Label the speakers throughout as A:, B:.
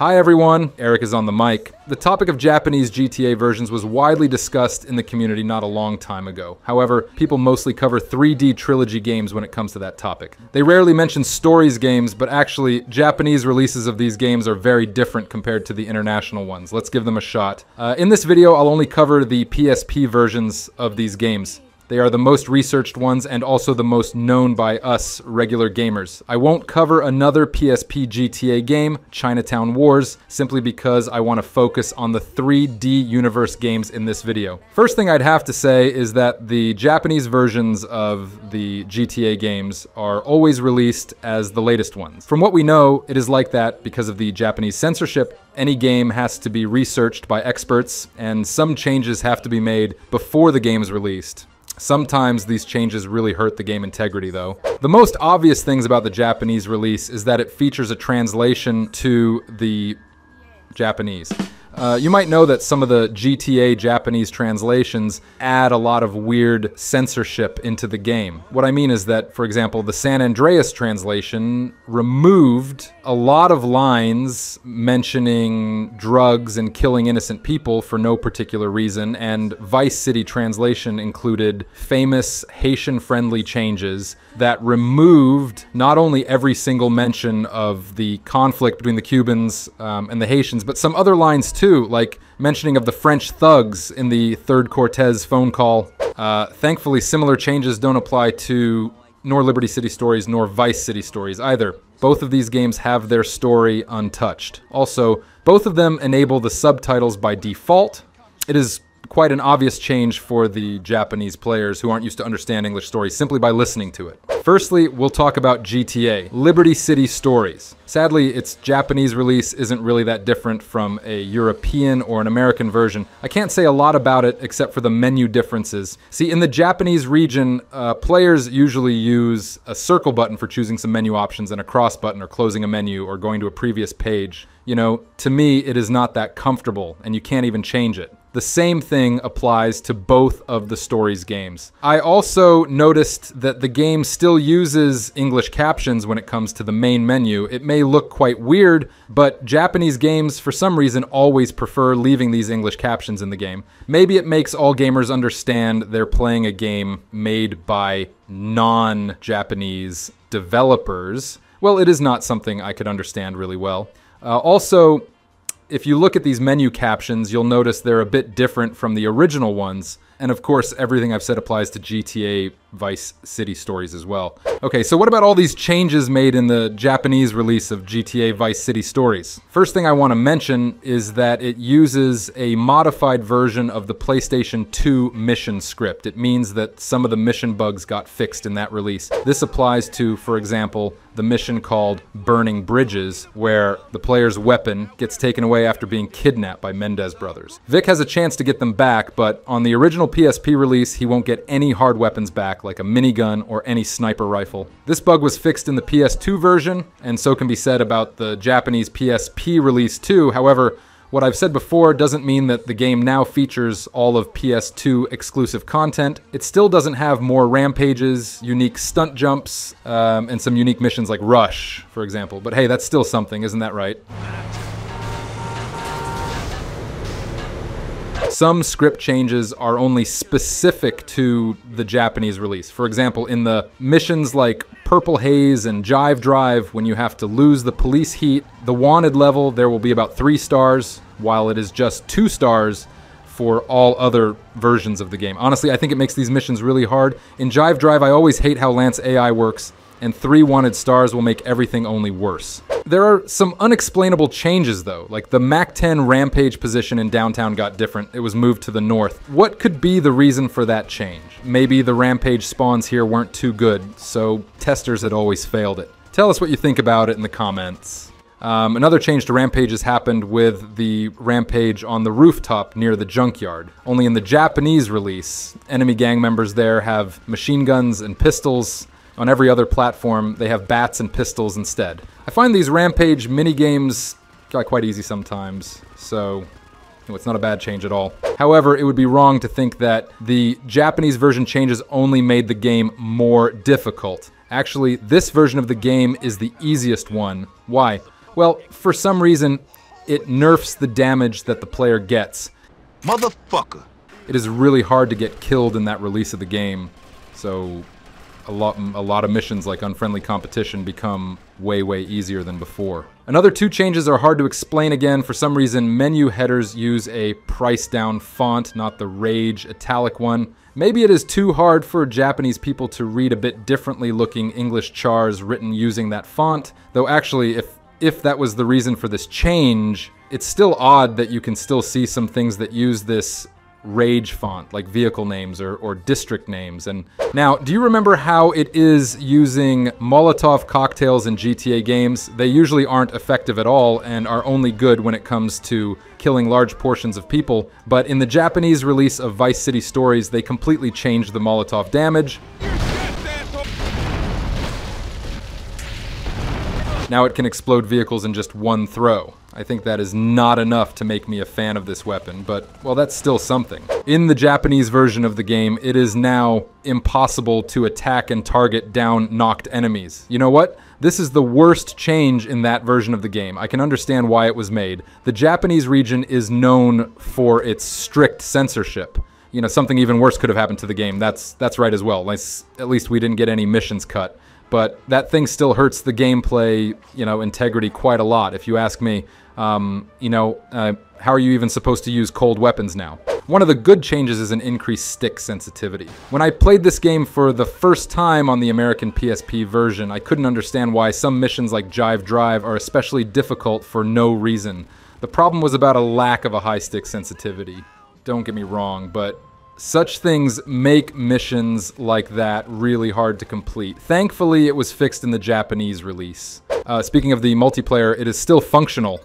A: Hi everyone, Eric is on the mic. The topic of Japanese GTA versions was widely discussed in the community not a long time ago. However, people mostly cover 3D trilogy games when it comes to that topic. They rarely mention stories games, but actually, Japanese releases of these games are very different compared to the international ones. Let's give them a shot. In this video, I'll only cover the PSP versions of these games. They are the most researched ones and also the most known by us regular gamers. I won't cover another PSP GTA game, Chinatown Wars, simply because I want to focus on the 3D universe games in this video. First thing I'd have to say is that the Japanese versions of the GTA games are always released as the latest ones. From what we know, it is like that because of the Japanese censorship. Any game has to be researched by experts, and some changes have to be made before the game is released. Sometimes these changes really hurt the game integrity though. The most obvious things about the Japanese release is that it features a translation to the Japanese. You might know that some of the GTA Japanese translations add a lot of weird censorship into the game. What I mean is that, for example, the San Andreas translation removed a lot of lines mentioning drugs and killing innocent people for no particular reason, and Vice City translation included famous Haitian-friendly changes that removed not only every single mention of the conflict between the Cubans and the Haitians, but some other lines too, like mentioning of the French thugs in the third Cortez phone call. Thankfully, similar changes don't apply to nor Liberty City Stories nor Vice City Stories either. Both of these games have their story untouched. Also, both of them enable the subtitles by default. It is quite an obvious change for the Japanese players who aren't used to understand English stories simply by listening to it. Firstly, we'll talk about GTA, Liberty City Stories. Sadly, its Japanese release isn't really that different from a European or an American version. I can't say a lot about it except for the menu differences. See, in the Japanese region, players usually use a circle button for choosing some menu options and a cross button or closing a menu or going to a previous page. You know, to me, it is not that comfortable and you can't even change it. The same thing applies to both of the Stories games. I also noticed that the game still uses English captions when it comes to the main menu. It may look quite weird, but Japanese games, for some reason, always prefer leaving these English captions in the game. Maybe it makes all gamers understand they're playing a game made by non-Japanese developers. Well, it is not something I could understand really well. Also, if you look at these menu captions, you'll notice they're a bit different from the original ones. And of course, everything I've said applies to GTA Vice City Stories as well. Okay, so what about all these changes made in the Japanese release of GTA Vice City Stories? First thing I want to mention is that it uses a modified version of the PlayStation 2 mission script. It means that some of the mission bugs got fixed in that release. This applies to, for example, the mission called Burning Bridges, where the player's weapon gets taken away after being kidnapped by Mendez brothers. Vic has a chance to get them back, but on the original PSP release, he won't get any hard weapons back, like a minigun or any sniper rifle. This bug was fixed in the PS2 version, and so can be said about the Japanese PSP release too. However, what I've said before doesn't mean that the game now features all of PS2 exclusive content. It still doesn't have more rampages, unique stunt jumps, and some unique missions like Rush, for example. But hey, that's still something, isn't that right? Some script changes are only specific to the Japanese release. For example, in the missions like Purple Haze and Jive Drive, when you have to lose the police heat, the wanted level, there will be about 3 stars, while it is just 2 stars for all other versions of the game. Honestly, I think it makes these missions really hard. In Jive Drive, I always hate how Lance AI works, and 3 wanted stars will make everything only worse. There are some unexplainable changes though, like the MAC-10 rampage position in downtown got different. It was moved to the north. What could be the reason for that change? Maybe the rampage spawns here weren't too good, so testers had always failed it. Tell us what you think about it in the comments. Another change to rampages happened with the rampage on the rooftop near the junkyard. Only in the Japanese release, enemy gang members there have machine guns and pistols. On every other platform, they have bats and pistols instead. I find these Rampage minigames quite easy sometimes, so it's not a bad change at all. However, it would be wrong to think that the Japanese version changes only made the game more difficult. Actually, this version of the game is the easiest one. Why? Well, for some reason, it nerfs the damage that the player gets.
B: Motherfucker.
A: It is really hard to get killed in that release of the game, so a lot of missions like Unfriendly Competition become way easier than before. Another two changes are hard to explain again. For some reason, menu headers use a price down font, not the Rage italic one. Maybe it is too hard for Japanese people to read a bit differently looking English chars written using that font, though actually if that was the reason for this change, it's still odd that you can still see some things that use this Rage font, like vehicle names or district names. And now, do you remember how it is using Molotov cocktails in GTA games? They usually aren't effective at all and are only good when it comes to killing large portions of people. But in the Japanese release of Vice City Stories, they completely changed the Molotov damage. Now it can explode vehicles in just one throw. I think that is not enough to make me a fan of this weapon, but, well, that's still something. In the Japanese version of the game, it is now impossible to attack and target down knocked enemies. You know what? This is the worst change in that version of the game. I can understand why it was made. The Japanese region is known for its strict censorship. You know, something even worse could have happened to the game. That's right as well. At least we didn't get any missions cut. But that thing still hurts the gameplay, integrity quite a lot, if you ask me. How are you even supposed to use cold weapons now? One of the good changes is an increased stick sensitivity. When I played this game for the first time on the American PSP version, I couldn't understand why some missions like Jive Drive are especially difficult for no reason. The problem was about a lack of a high stick sensitivity. Don't get me wrong, but such things make missions like that really hard to complete. Thankfully, it was fixed in the Japanese release. Speaking of the multiplayer, it is still functional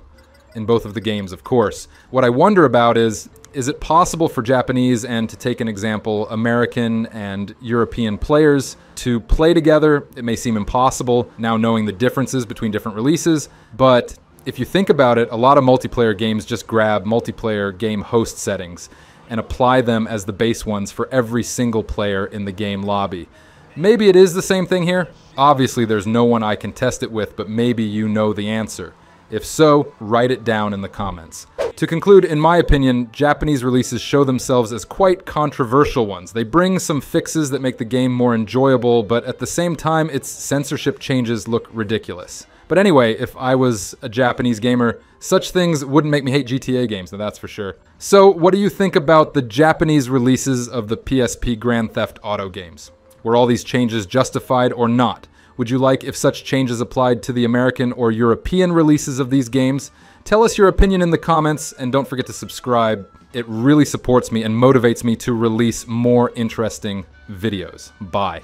A: in both of the games, of course. What I wonder about is it possible for Japanese and, to take an example, American and European players to play together? It may seem impossible now knowing the differences between different releases, but if you think about it, a lot of multiplayer games just grab multiplayer game host settings and apply them as the base ones for every single player in the game lobby. Maybe it is the same thing here. Obviously, there's no one I can test it with, but maybe you know the answer. If so, write it down in the comments. To conclude, in my opinion, Japanese releases show themselves as quite controversial ones. They bring some fixes that make the game more enjoyable, but at the same time, its censorship changes look ridiculous. But anyway, if I was a Japanese gamer, such things wouldn't make me hate GTA games, that's for sure. So, what do you think about the Japanese releases of the PSP Grand Theft Auto games? Were all these changes justified or not? Would you like if such changes applied to the American or European releases of these games? Tell us your opinion in the comments, and don't forget to subscribe. It really supports me and motivates me to release more interesting videos. Bye.